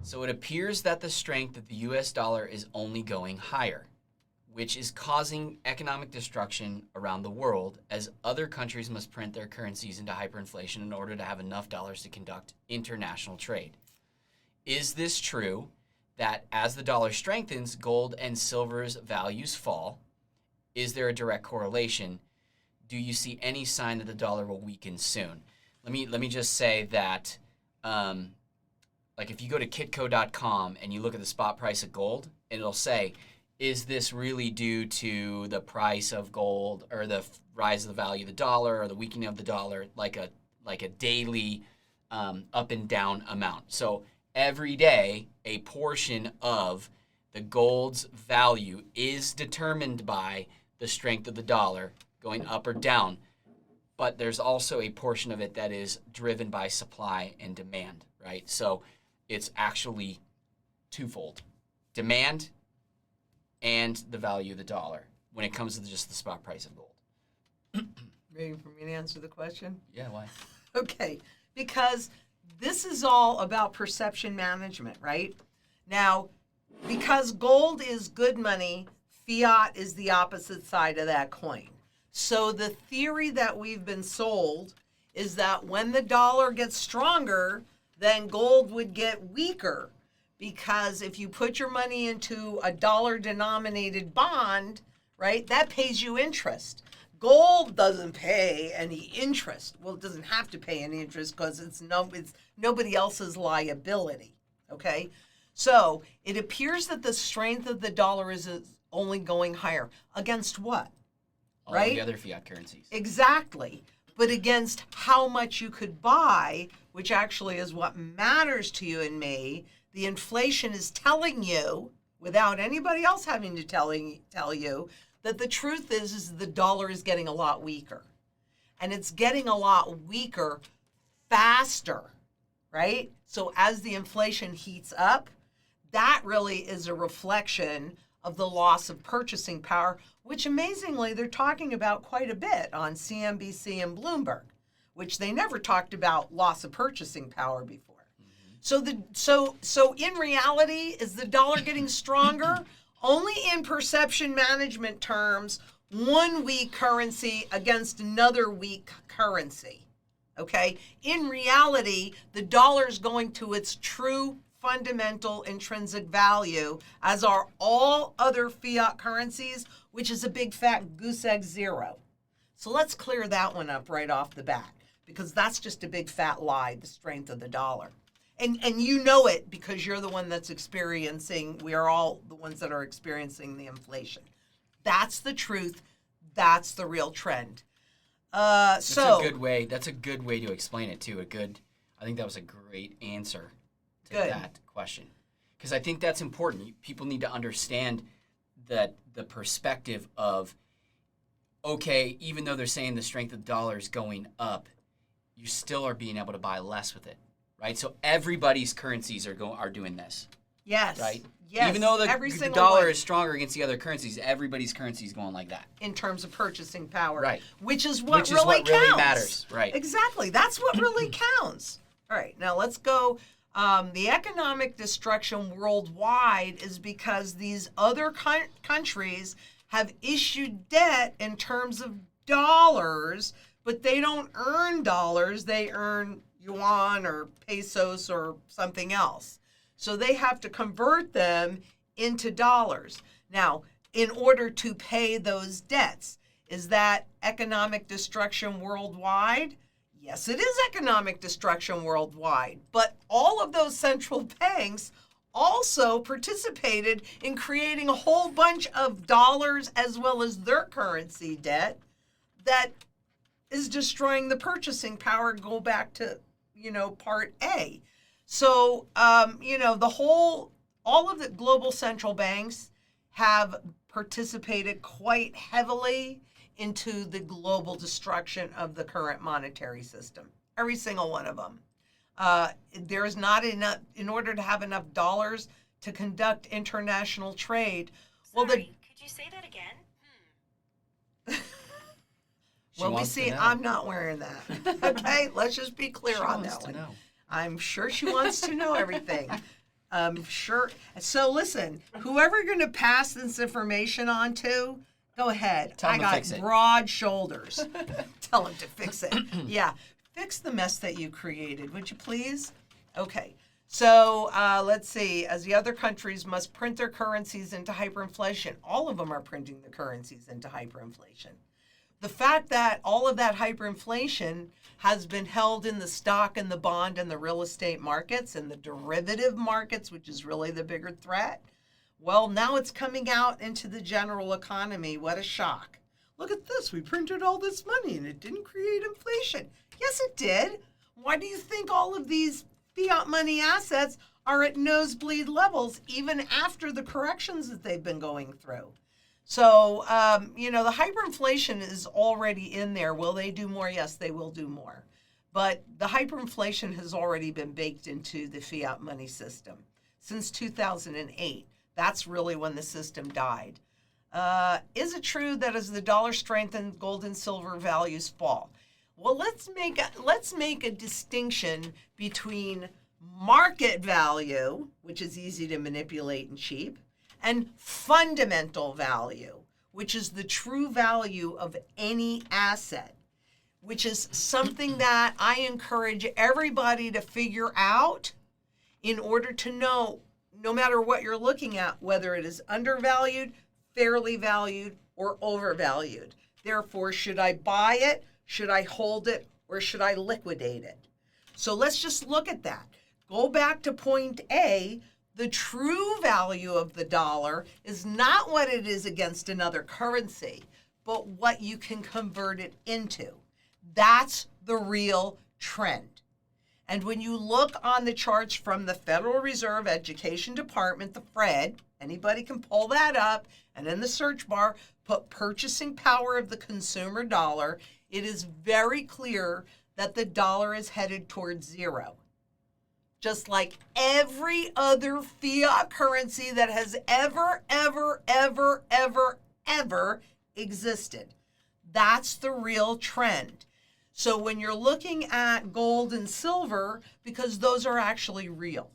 So it appears that the strength of the U.S. dollar is only going higher, which is causing economic destruction around the world as other countries must print their currencies into hyperinflation in order to have enough dollars to conduct international trade. Is this true that as the dollar strengthens, gold and silver's values fall? Is there a direct correlation? Do you see any sign that the dollar will weaken soon? Let me just say that, like if you go to kitco.com and you look at the spot price of gold, it'll say, is this really due to the price of gold or the rise of the value of the dollar or the weakening of the dollar, like a daily up and down amount? So every day, a portion of the gold's value is determined by the strength of the dollar going up or down. But there's also a portion of it that is driven by supply and demand, right? So it's actually twofold: demand and the value of the dollar when it comes to just the spot price of gold. Ready for me to answer the question? Yeah, why? Okay, because this is all about perception management, right? Now, because gold is good money, fiat is the opposite side of that coin. So the theory that we've been sold is that when the dollar gets stronger, then gold would get weaker. Because if you put your money into a dollar-denominated bond, right, that pays you interest. Gold doesn't pay any interest. Well, it doesn't have to pay any interest because it's nobody else's liability, okay? So it appears that the strength of the dollar is only going higher. Against what? All right? the other fiat currencies. Exactly. But against how much you could buy, which actually is what matters to you and me, the inflation is telling you, without anybody else having to tell you, that the truth is the dollar is getting a lot weaker. And it's getting a lot weaker faster, right? So as the inflation heats up, that really is a reflection of the loss of purchasing power, which amazingly they're talking about quite a bit on CNBC and Bloomberg, which they never talked about loss of purchasing power before. So in reality, is the dollar getting stronger? Only in perception management terms, one weak currency against another weak currency. Okay? In reality, the dollar is going to its true fundamental intrinsic value, as are all other fiat currencies, which is a big fat goose egg zero. So let's clear that one up right off the bat, because that's just a big fat lie, the strength of the dollar. And you know it because you're the one that's experiencing, we are all the ones that are experiencing the inflation. That's the truth. That's the real trend. That's a good way to explain it too. I think that was a great answer to that question. Because I think that's important. People need to understand that the perspective of, okay, even though they're saying the strength of the dollar is going up, you still are being able to buy less with it. Right, so everybody's currencies are doing this. Yes. Right. Yes. Even though the dollar is stronger against the other currencies, everybody's currency is going like that. In terms of purchasing power. Right. Which is what really counts. Really matters. Right. Exactly. That's what really counts. All right. Now let's go. The economic destruction worldwide is because these other countries have issued debt in terms of dollars, but they don't earn dollars. They earn yuan or pesos or something else. So they have to convert them into dollars. Now, in order to pay those debts, is that economic destruction worldwide? Yes, it is economic destruction worldwide. But all of those central banks also participated in creating a whole bunch of dollars as well as their currency debt that is destroying the purchasing power. Go back to part A. So, all of the global central banks have participated quite heavily into the global destruction of the current monetary system. Every single one of them. There is not enough, in order to have enough dollars to conduct international trade. Sorry, could you say that again? I'm not wearing that. Okay, let's just be clear on that one. I'm sure she wants to know everything. Sure. So listen, whoever you're going to pass this information on to, go ahead. Tell 'em I to got fix it. broad shoulders. Tell them to fix it. Yeah. Fix the mess that you created, would you please? Okay. So let's see. As the other countries must print their currencies into hyperinflation, all of them are printing the currencies into hyperinflation. The fact that all of that hyperinflation has been held in the stock and the bond and the real estate markets and the derivative markets, which is really the bigger threat, well, now it's coming out into the general economy. What a shock. Look at this. We printed all this money and it didn't create inflation. Yes, it did. Why do you think all of these fiat money assets are at nosebleed levels even after the corrections that they've been going through? So, the hyperinflation is already in there. Will they do more? Yes, they will do more. But the hyperinflation has already been baked into the fiat money system since 2008. That's really when the system died. Is it true that as the dollar strengthens, gold and silver values fall? Well, let's make a distinction between market value, which is easy to manipulate and cheap, and fundamental value, which is the true value of any asset, which is something that I encourage everybody to figure out in order to know, no matter what you're looking at, whether it is undervalued, fairly valued, or overvalued. Therefore, should I buy it, should I hold it, or should I liquidate it? So let's just look at that. Go back to point A. The true value of the dollar is not what it is against another currency, but what you can convert it into. That's the real trend. And when you look on the charts from the Federal Reserve Education Department, the Fed, anybody can pull that up, and in the search bar, put purchasing power of the consumer dollar, it is very clear that the dollar is headed towards zero. Just like every other fiat currency that has ever existed. That's the real trend. So when you're looking at gold and silver, because those are actually real,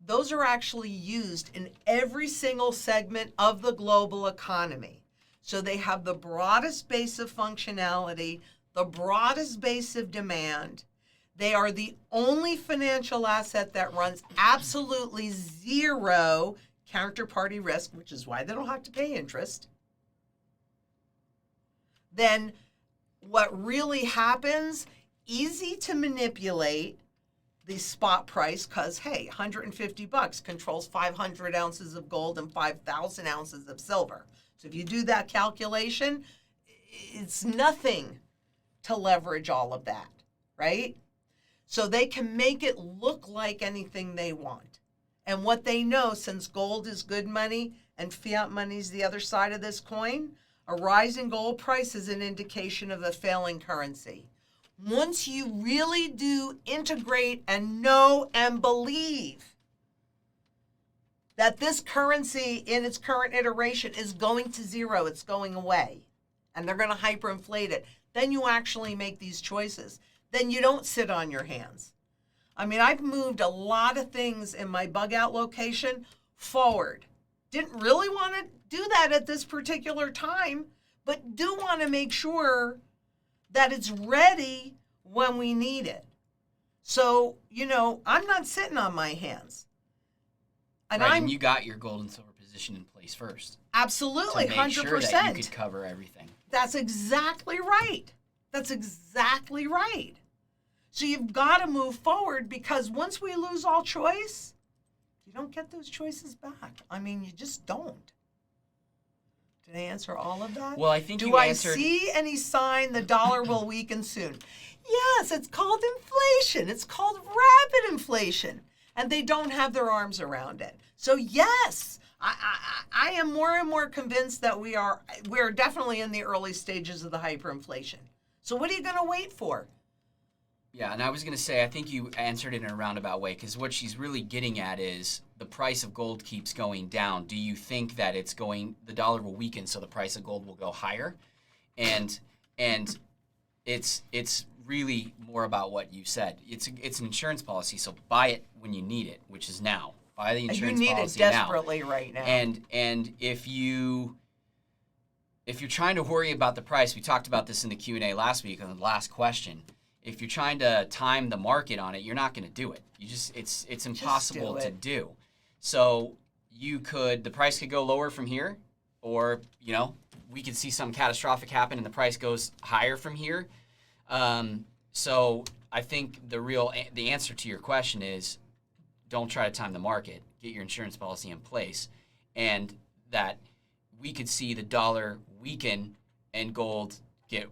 those are actually used in every single segment of the global economy. So they have the broadest base of functionality, the broadest base of demand. They are the only financial asset that runs absolutely zero counterparty risk, which is why they don't have to pay interest. Then what really happens, easy to manipulate the spot price because, hey, $150 controls 500 ounces of gold and 5,000 ounces of silver. So if you do that calculation, it's nothing to leverage all of that, right? So they can make it look like anything they want. And what they know, since gold is good money and fiat money is the other side of this coin, a rising gold price is an indication of a failing currency. Once you really do integrate and know and believe that this currency in its current iteration is going to zero, it's going away, and they're going to hyperinflate it, then you actually make these choices. Then you don't sit on your hands. I mean, I've moved a lot of things in my bug out location forward. Didn't really want to do that at this particular time, but do want to make sure that it's ready when we need it. So, I'm not sitting on my hands. And right, and you got your gold and silver position in place first. Absolutely, to make 100%. Sure that you could cover everything. That's exactly right. That's exactly right. So you've got to move forward, because once we lose all choice, you don't get those choices back. I mean, you just don't. Did I answer all of that? Well, I think Do you I answered. see any sign the dollar will weaken soon? Yes, it's called inflation. It's called rapid inflation. And they don't have their arms around it. So yes, I am more and more convinced that we're definitely in the early stages of the hyperinflation. So what are you going to wait for? Yeah, and I was going to say, I think you answered it in a roundabout way, because what she's really getting at is the price of gold keeps going down. Do you think that the dollar will weaken, so the price of gold will go higher? And it's really more about what you said. It's an insurance policy, so buy it when you need it, which is now, Buy the You insurance need it policy now. desperately right now. And if you're trying to worry about the price, we talked about this in the Q&A last week on the last question. If you're trying to time the market on it, you're not going to do it. It's impossible to do. So the price could go lower from here, or we could see something catastrophic happen and the price goes higher from here. So I think the answer to your question is, don't try to time the market. Get your insurance policy in place, and that we could see the dollar weaken and gold get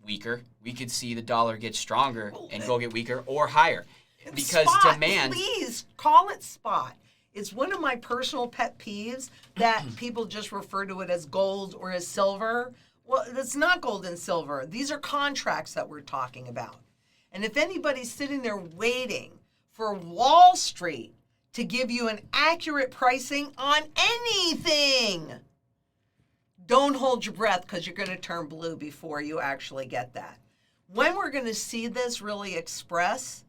weaker. We could see the dollar get stronger and gold get weaker or higher, because spot, demand. Please call it spot. It's one of my personal pet peeves that people just refer to it as gold or as silver. Well, it's not gold and silver. These are contracts that we're talking about. And if anybody's sitting there waiting for Wall Street to give you an accurate pricing on anything, don't hold your breath, because you're going to turn blue before you actually get that. When we're going to see this really express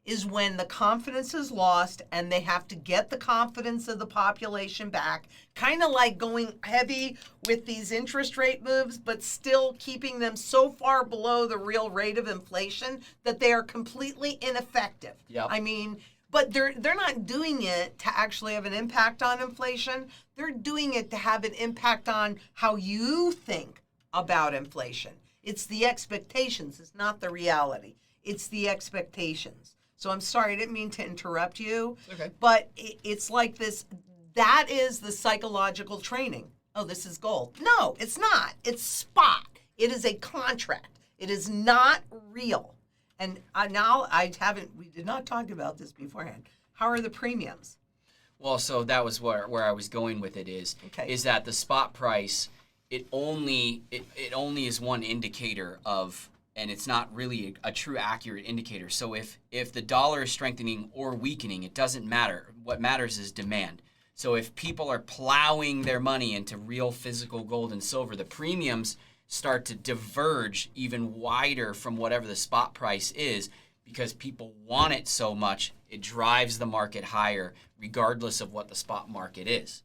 is when the confidence is lost and they have to get the confidence of the population back, kind of like going heavy with these interest rate moves, but still keeping them so far below the real rate of inflation that they are completely ineffective. Yep. I mean, but they're not doing it to actually have an impact on inflation. They're doing it to have an impact on how you think about inflation. It's the expectations. It's not the reality. It's the expectations. So I'm sorry, I didn't mean to interrupt you. Okay. But it's like this. That is the psychological training. Oh, this is gold. No, it's not. It's spot. It is a contract. It is not real. And we did not talk about this beforehand. How are the premiums? Well, so that was where I was going with it is that the spot price, it only is one indicator of, and it's not really a true accurate indicator. So if the dollar is strengthening or weakening, it doesn't matter. What matters is demand. So if people are plowing their money into real physical gold and silver, the premiums start to diverge even wider from whatever the spot price is, because people want it so much, it drives the market higher regardless of what the spot market is.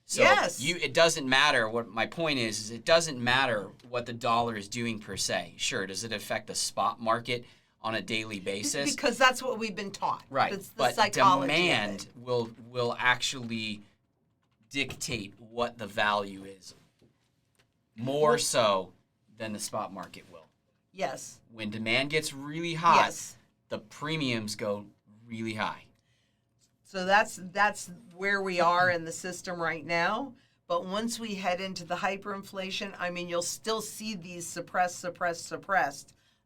So yes. It doesn't matter. What my point is it doesn't matter what the dollar is doing per se. Sure, does it affect the spot market on a daily basis? Because that's what we've been taught. Right. It's the but psychology demand of it. will actually dictate what the value is, more so than the spot market will. Yes. When demand gets really high, Yes. the premiums go really high. So that's where we are in the system right now. But once we head into the hyperinflation, I mean, you'll still see these suppressed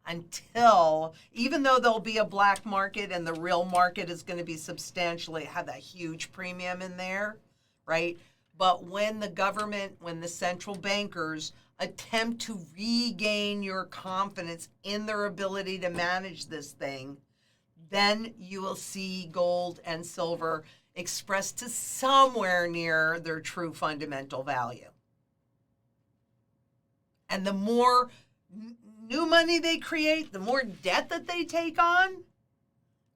until, even though there'll be a black market and the real market is going to be substantially, have that huge premium in there, right? But when the government, when the central bankers attempt to regain your confidence in their ability to manage this thing, then you will see gold and silver expressed to somewhere near their true fundamental value. And the more new money they create, the more debt that they take on,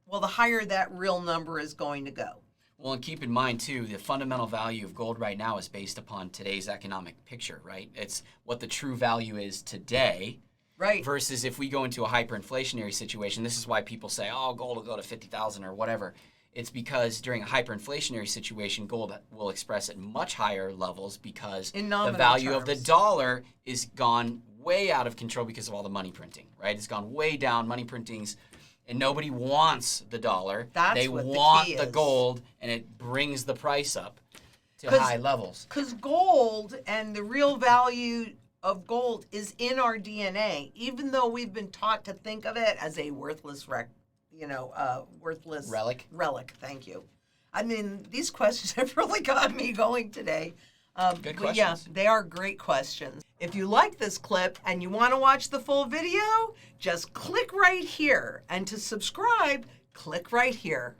well, the higher that real number is going to go. Well, and keep in mind, too, the fundamental value of gold right now is based upon today's economic picture, right? It's what the true value is today. Right. Versus if we go into a hyperinflationary situation, this is why people say, oh, gold will go to 50,000 or whatever. It's because during a hyperinflationary situation, gold will express at much higher levels because the value of the dollar is gone way out of control because of all the money printing, right? It's gone way down, money printings, and nobody wants the dollar. They want the gold, and it brings the price up to high levels. Because gold and the real value of gold is in our DNA, even though we've been taught to think of it as a worthless worthless relic. Thank you. I mean, these questions have really got me going today. Good questions. Yeah, they are great questions. If you like this clip and you want to watch the full video, just click right here. And to subscribe, click right here.